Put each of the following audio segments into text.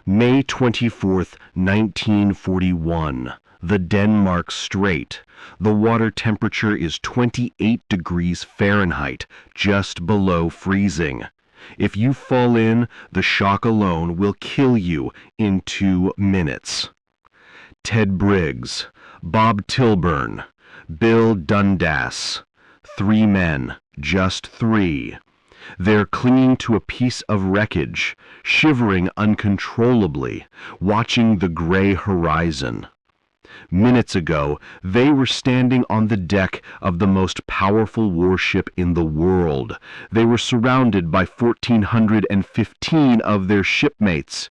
May 24th, 1941. The Denmark Strait. The water temperature is 28 degrees Fahrenheit, just below freezing. If you fall in, the shock alone will kill you in 2 minutes. Ted Briggs, Bob Tilburn, Bill Dundas. 3 men, just 3. They're clinging to a piece of wreckage, shivering uncontrollably, watching the gray horizon. Minutes ago, they were standing on the deck of the most powerful warship in the world. They were surrounded by 1,415 of their shipmates.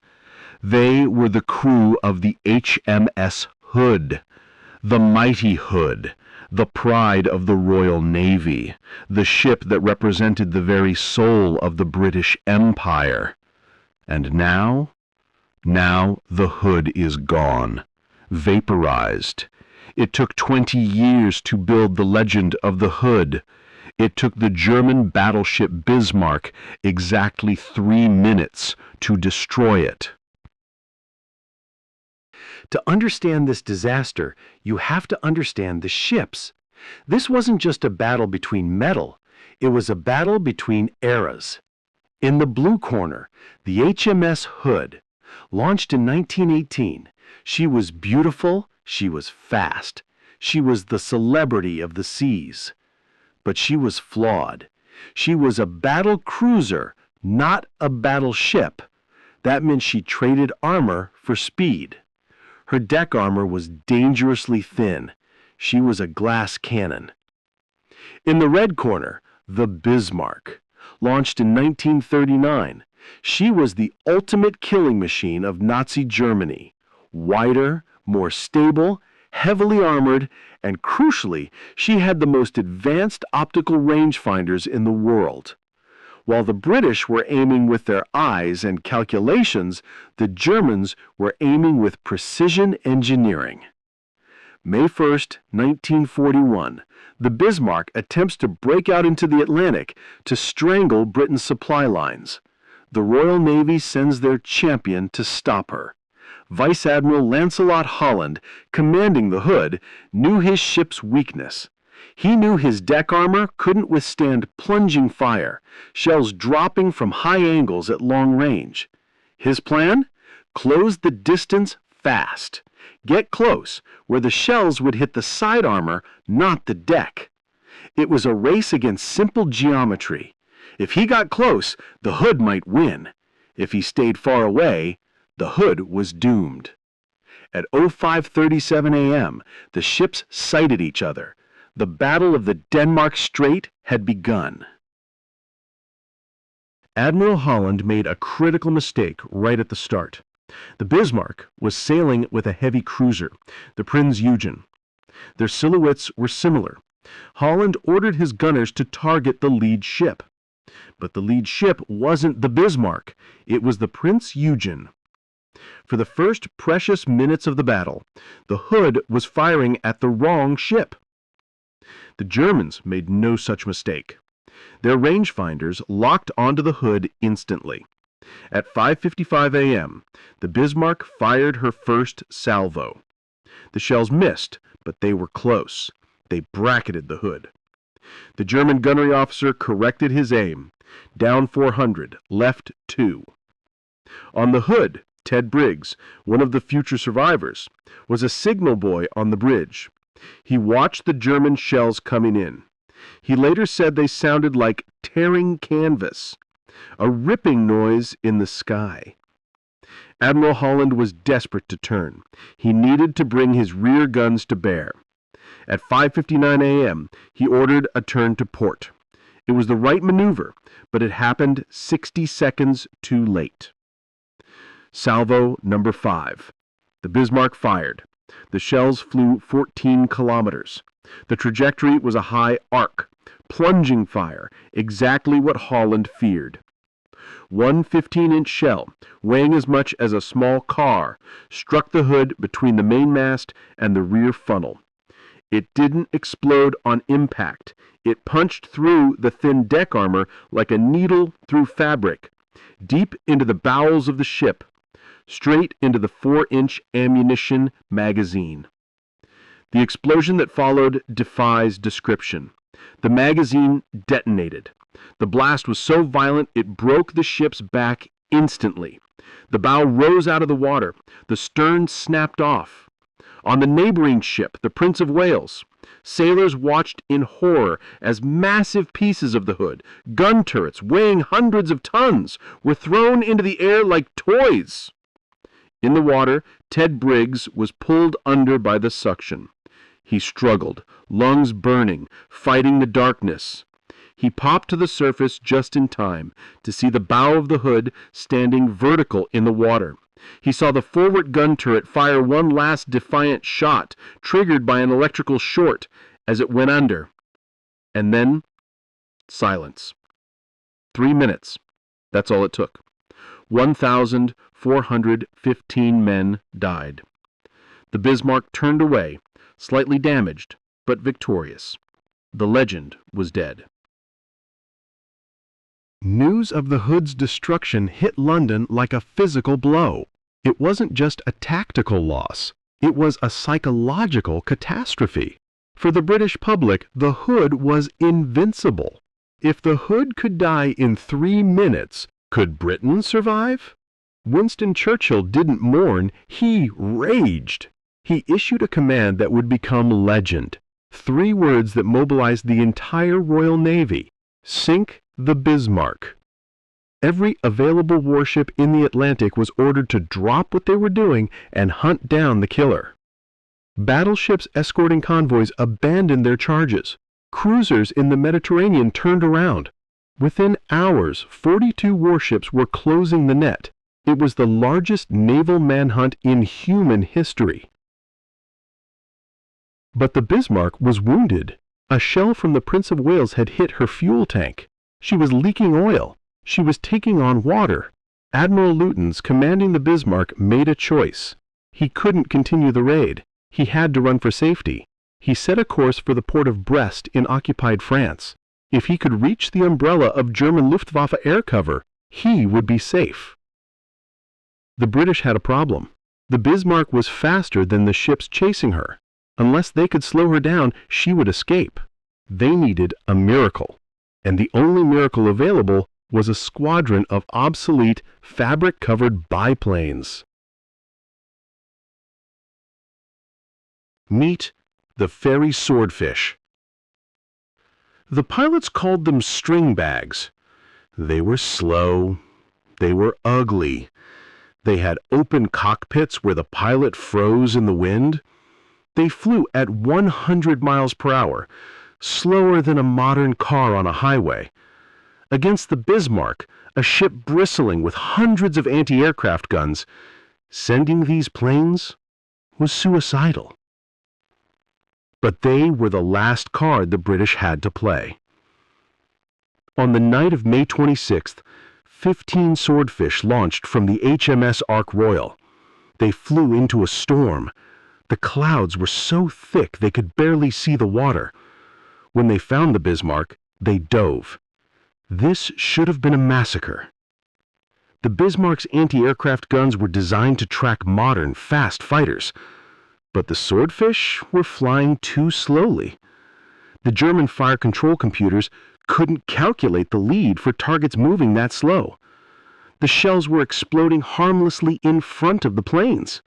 They were the crew of the HMS Hood, the mighty Hood, the pride of the Royal Navy, the ship that represented the very soul of the British Empire. And now the Hood is gone, vaporized. It took 20 years to build the legend of the Hood. It took the German battleship Bismarck exactly 3 minutes to destroy it. To understand this disaster, you have to understand the ships. This wasn't just a battle between metal, it was a battle between eras. In the blue corner, the HMS Hood. Launched in 1918, she was beautiful, she was fast, she was the celebrity of the seas. But she was flawed. She was a battle cruiser, not a battleship. That meant she traded armor for speed. Her deck armor was dangerously thin. She was a glass cannon. In the red corner, the Bismarck. Launched in 1939, she was the ultimate killing machine of Nazi Germany. Wider, more stable, heavily armored, and crucially, she had the most advanced optical rangefinders in the world. While the British were aiming with their eyes and calculations, the Germans were aiming with precision engineering. May 1st, 1941, the Bismarck attempts to break out into the Atlantic to strangle Britain's supply lines. The Royal Navy sends their champion to stop her. Vice Admiral Lancelot Holland, commanding the Hood, knew his ship's weakness. He knew his deck armor couldn't withstand plunging fire, shells dropping from high angles at long range. His plan? Close the distance fast. Get close, where the shells would hit the side armor, not the deck. It was a race against simple geometry. If he got close, the Hood might win. If he stayed far away, the Hood was doomed. At 05:37 a.m., the ships sighted each other. The Battle of the Denmark Strait had begun. Admiral Holland made a critical mistake right at the start. The Bismarck was sailing with a heavy cruiser, the Prinz Eugen. Their silhouettes were similar. Holland ordered his gunners to target the lead ship. But the lead ship wasn't the Bismarck, it was the Prinz Eugen. For the first precious minutes of the battle, the Hood was firing at the wrong ship. The Germans made no such mistake. Their rangefinders locked onto the Hood instantly. At 5:55 a.m., the Bismarck fired her first salvo. The shells missed, but they were close. They bracketed the Hood. The German gunnery officer corrected his aim. Down 400, left 2. On the Hood, Ted Briggs, one of the future survivors, was a signal boy on the bridge. He watched the German shells coming in. He later said they sounded like tearing canvas, a ripping noise in the sky. Admiral Holland was desperate to turn. He needed to bring his rear guns to bear. At 5:59 a.m., he ordered a turn to port. It was the right maneuver, but it happened 60 seconds too late. Salvo number 5. The Bismarck fired. The shells flew 14 kilometers. The trajectory was a high arc, plunging fire, exactly what Holland feared. One 15-inch shell, weighing as much as a small car, struck the Hood between the mainmast and the rear funnel. It didn't explode on impact. It punched through the thin deck armor like a needle through fabric, deep into the bowels of the ship. straight into the 4-inch ammunition magazine. The explosion that followed defies description. The magazine detonated. The blast was so violent it broke the ship's back instantly. The bow rose out of the water. The stern snapped off. On the neighboring ship, the Prince of Wales, sailors watched in horror as massive pieces of the Hood, gun turrets weighing hundreds of tons, were thrown into the air like toys. In the water, Ted Briggs was pulled under by the suction. He struggled, lungs burning, fighting the darkness. He popped to the surface just in time to see the bow of the Hood standing vertical in the water. He saw the forward gun turret fire one last defiant shot, triggered by an electrical short, as it went under. And then, silence. 3 minutes. That's all it took. 1,415 men died. The Bismarck turned away, slightly damaged, but victorious. The legend was dead. News of the Hood's destruction hit London like a physical blow. It wasn't just a tactical loss. It was a psychological catastrophe. For the British public, the Hood was invincible. If the Hood could die in 3 minutes, could Britain survive? Winston Churchill didn't mourn, he raged. He issued a command that would become legend. 3 words that mobilized the entire Royal Navy: sink the Bismarck. Every available warship in the Atlantic was ordered to drop what they were doing and hunt down the killer. Battleships escorting convoys abandoned their charges. Cruisers in the Mediterranean turned around. Within hours, 42 warships were closing the net. It was the largest naval manhunt in human history. But the Bismarck was wounded. A shell from the Prince of Wales had hit her fuel tank. She was leaking oil. She was taking on water. Admiral Lutyens, commanding the Bismarck, made a choice. He couldn't continue the raid. He had to run for safety. He set a course for the port of Brest in occupied France. If he could reach the umbrella of German Luftwaffe air cover, he would be safe. The British had a problem. The Bismarck was faster than the ships chasing her. Unless they could slow her down, she would escape. They needed a miracle. And the only miracle available was a squadron of obsolete, fabric-covered biplanes. Meet the Fairy Swordfish. The pilots called them string bags. They were slow. They were ugly. They had open cockpits where the pilot froze in the wind. They flew at 100 miles per hour, slower than a modern car on a highway. Against the Bismarck, a ship bristling with hundreds of anti-aircraft guns, sending these planes was suicidal. But they were the last card the British had to play. On the night of May 26th, 15 swordfish launched from the HMS Royal. They flew into a storm. The clouds were so thick they could barely see the water. When they found the Bismarck, they dove. This should have been a massacre. The Bismarck's anti-aircraft guns were designed to track modern, fast fighters. But the swordfish were flying too slowly. The German fire control computers couldn't calculate the lead for targets moving that slow. The shells were exploding harmlessly in front of the planes.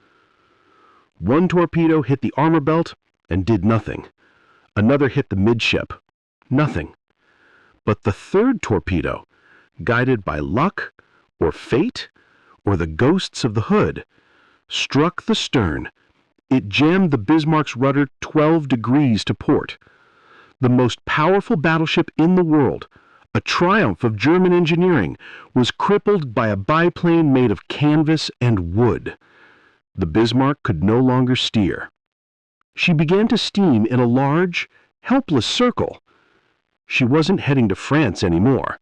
One torpedo hit the armor belt and did nothing. Another hit the midship. Nothing. But the third torpedo, guided by luck or fate or the ghosts of the Hood, struck the stern. It jammed the Bismarck's rudder 12 degrees to port. The most powerful battleship in the world, a triumph of German engineering, was crippled by a biplane made of canvas and wood. The Bismarck could no longer steer. She began to steam in a large, helpless circle. She wasn't heading to France anymore.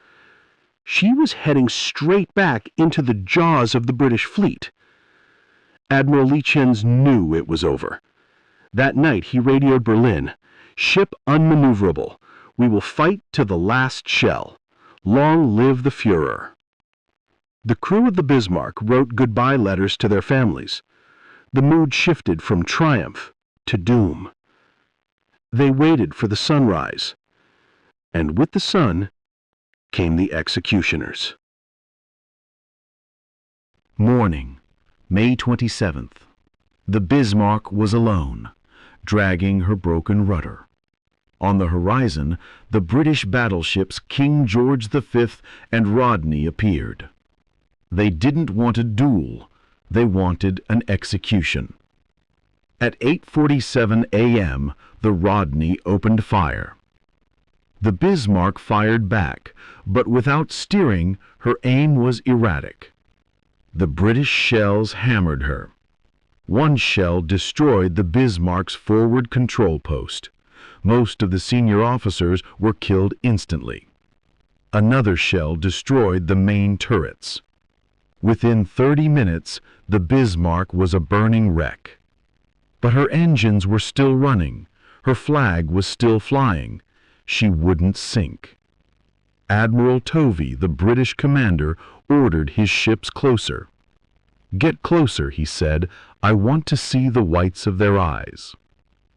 She was heading straight back into the jaws of the British fleet. Admiral Lichens knew it was over. That night he radioed Berlin. "Ship unmaneuverable. We will fight to the last shell. Long live the Führer." The crew of the Bismarck wrote goodbye letters to their families. The mood shifted from triumph to doom. They waited for the sunrise, and with the sun came the executioners. Morning, May 27th. The Bismarck was alone, dragging her broken rudder. On the horizon, the British battleships King George V and Rodney appeared. They didn't want a duel, they wanted an execution. At 8:47 a.m., the Rodney opened fire. The Bismarck fired back, but without steering, her aim was erratic. The British shells hammered her. One shell destroyed the Bismarck's forward control post. Most of the senior officers were killed instantly. Another shell destroyed the main turrets. Within 30 minutes, the Bismarck was a burning wreck. But her engines were still running. Her flag was still flying. She wouldn't sink. Admiral Tovey, the British commander, ordered his ships closer. "Get closer," he said. "I want to see the whites of their eyes."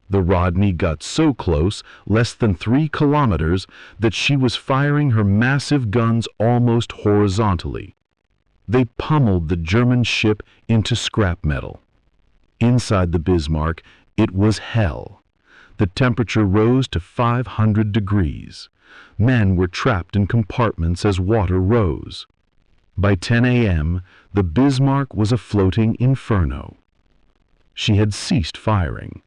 The Rodney got so close, less than 3 kilometers, that she was firing her massive guns almost horizontally. They pummeled the German ship into scrap metal. Inside the Bismarck, it was hell. The temperature rose to 500 degrees. Men were trapped in compartments as water rose. By 10 a.m., the Bismarck was a floating inferno. She had ceased firing,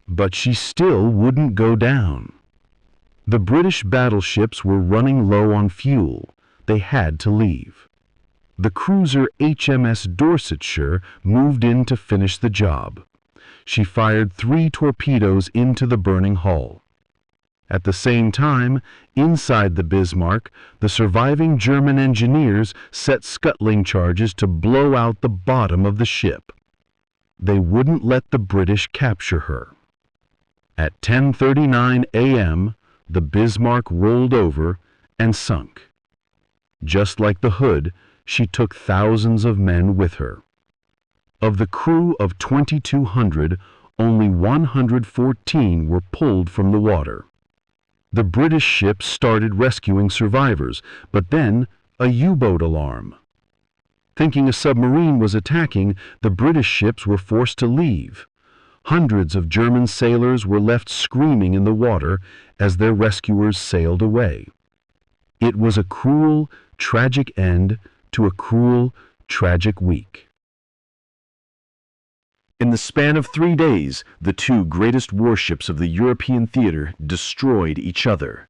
but she still wouldn't go down. The British battleships were running low on fuel. They had to leave. The cruiser HMS Dorsetshire moved in to finish the job. She fired 3 torpedoes into the burning hull. At the same time, inside the Bismarck, the surviving German engineers set scuttling charges to blow out the bottom of the ship. They wouldn't let the British capture her. At 10:39 a.m., the Bismarck rolled over and sunk. Just like the Hood, she took thousands of men with her. Of the crew of 2,200, only 114 were pulled from the water. The British ships started rescuing survivors, but then a U-boat alarm. Thinking a submarine was attacking, the British ships were forced to leave. Hundreds of German sailors were left screaming in the water as their rescuers sailed away. It was a cruel, tragic end to a cruel, tragic week. In the span of 3 days, the 2 greatest warships of the European theater destroyed each other.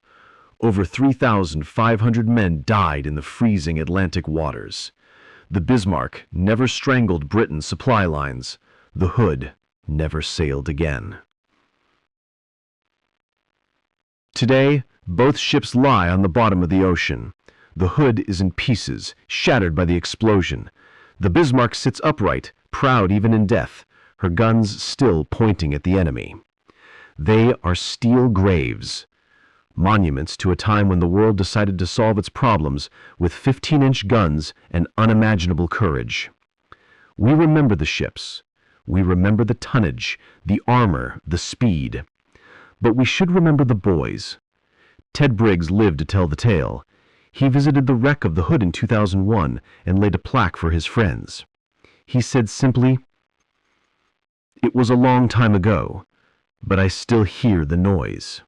Over 3,500 men died in the freezing Atlantic waters. The Bismarck never strangled Britain's supply lines. The Hood never sailed again. Today, both ships lie on the bottom of the ocean. The Hood is in pieces, shattered by the explosion. The Bismarck sits upright, proud even in death, her guns still pointing at the enemy. They are steel graves, monuments to a time when the world decided to solve its problems with 15-inch guns and unimaginable courage. We remember the ships. We remember the tonnage, the armor, the speed. But we should remember the boys. Ted Briggs lived to tell the tale. He visited the wreck of the Hood in 2001 and laid a plaque for his friends. He said simply, "It was a long time ago, but I still hear the noise."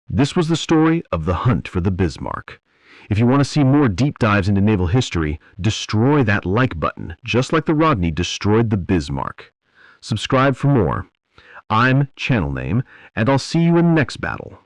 This was the story of the hunt for the Bismarck. If you want to see more deep dives into naval history, destroy that like button, just like the Rodney destroyed the Bismarck. Subscribe for more. I'm Channel Name, and I'll see you in the next battle.